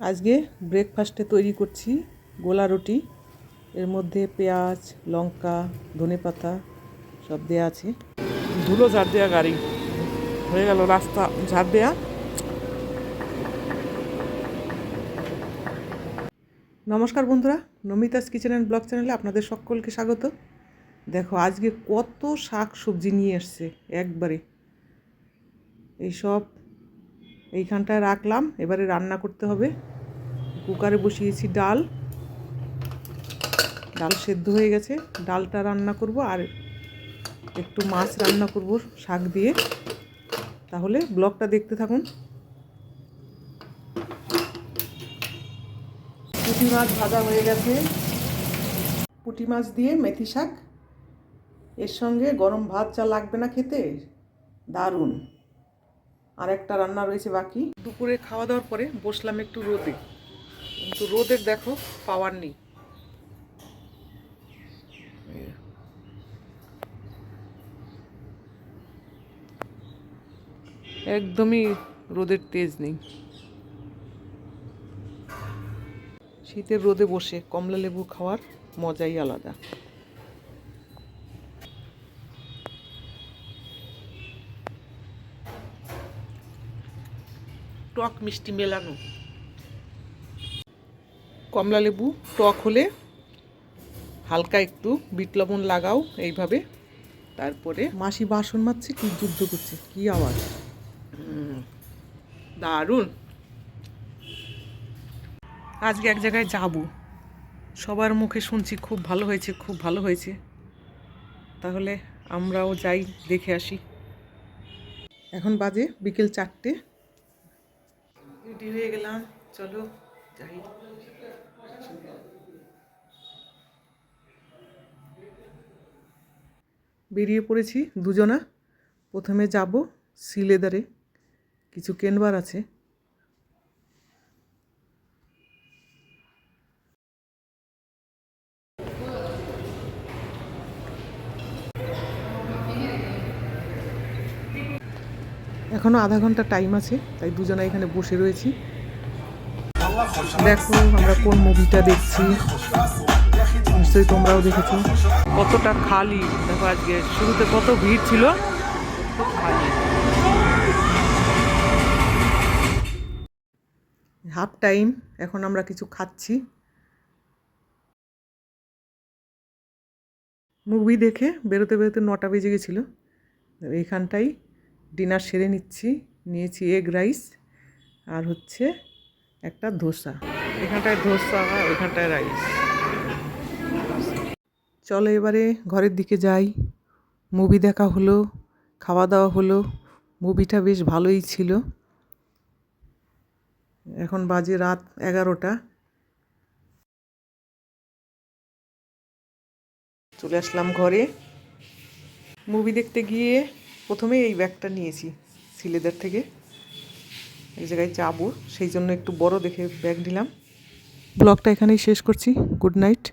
আজকে ব্রেকফাস্টে তৈরি করছি গোলা রুটি। এর মধ্যে পেঁয়াজ, লঙ্কা, ধনেপাতা সব দেওয়া আছে। ধুলো ঝাড় দেওয়া গাড়ি হয়ে গেল, রাস্তা ঝাড় দেওয়া। নমস্কার বন্ধুরা, নমিতাস কিচেন অ্যান্ড ব্লগ চ্যানেলে আপনাদের সকলকে স্বাগত। দেখো আজকে কত শাক সবজি নিয়ে এসছে একবারে। এইসব এইখানটায় রাখলাম, এবারে রান্না করতে হবে। কুকারে বসিয়েছি ডাল সেদ্ধ হয়ে গেছে। ডালটা রান্না করব আর একটু মাছ রান্না করব শাক দিয়ে। তাহলে ব্লগটা দেখতে থাকুন। পুঁটি মাছ ভাজা হয়ে গেছে। পুঁটি মাছ দিয়ে মেথি শাক, এর সঙ্গে গরম ভাত যা লাগবে না খেতে, দারুণ। আর একটা রান্না রয়েছে বাকি। দুপুরে খাওয়া দাওয়ার পরে বসলাম একটু রোদে, কিন্তু রোদের দেখো পাওয়ার নেই। একদমই রোদের তেজ নেই। শীতের রোদে বসে কমলা লেবু খাওয়ার মজাই আলাদা। টক মিষ্টি মেলানো। কমলা লেবু টক হলে হালকা একটু বিট লবণ লাগাও এইভাবে। তারপরে মাসি বাসন মাজছে, কি যুদ্ধ করছে, কি আওয়াজ, দারুণ। আজকে এক জায়গায় যাব, সবার মুখে শুনছি খুব ভালো হয়েছে, খুব ভালো হয়েছে। তাহলে আমরাও যাই, দেখে আসি। এখন বাজে বিকেল 4টে। রেডি হয়ে গেলাম, চলো যাই। বেরিয়ে পড়েছি দুজনা। প্রথমে যাব সিলেদারে, কিছু কেনবার আছে। এখনো আধা ঘন্টা টাইম আছে, তাই দুজনা এখানে বসে রয়েছি। দেখো আমরা কোন মুভিটা দেখছি, নিশ্চয়ই তোমরাও দেখেছো। কতটা খালি দেখো, আজকে শুরুতে কত ভিড় ছিল, খুব খালি। হাফ টাইম, এখন আমরা কিছু খাচ্ছি। মুভি দেখে বেরোতে বেরোতে 9টা বেজে গেছিলো। এইখানটাই ডিনার সেরে নিয়েছি এগ রাইস আর হচ্ছে একটা ধোসা। এখানটায় ধোসা, ওইখানটায় রাইস। চলো এবারে ঘরের দিকে যাই। মুভি দেখা হলো, খাওয়া দাওয়া হলো। মুভিটা বেশ ভালোই ছিল। এখন বাজে রাত 11টা। চলে আসলাম ঘরে। মুভি দেখতে গিয়ে প্রথমে এই ব্যাগটা নিয়েছি সিলেদার থেকে। এই জায়গায় যাবো, সেই জন্য একটু বড় দেখে ব্যাগ নিলাম। ব্লগটা এখানেই শেষ করছি। Good night.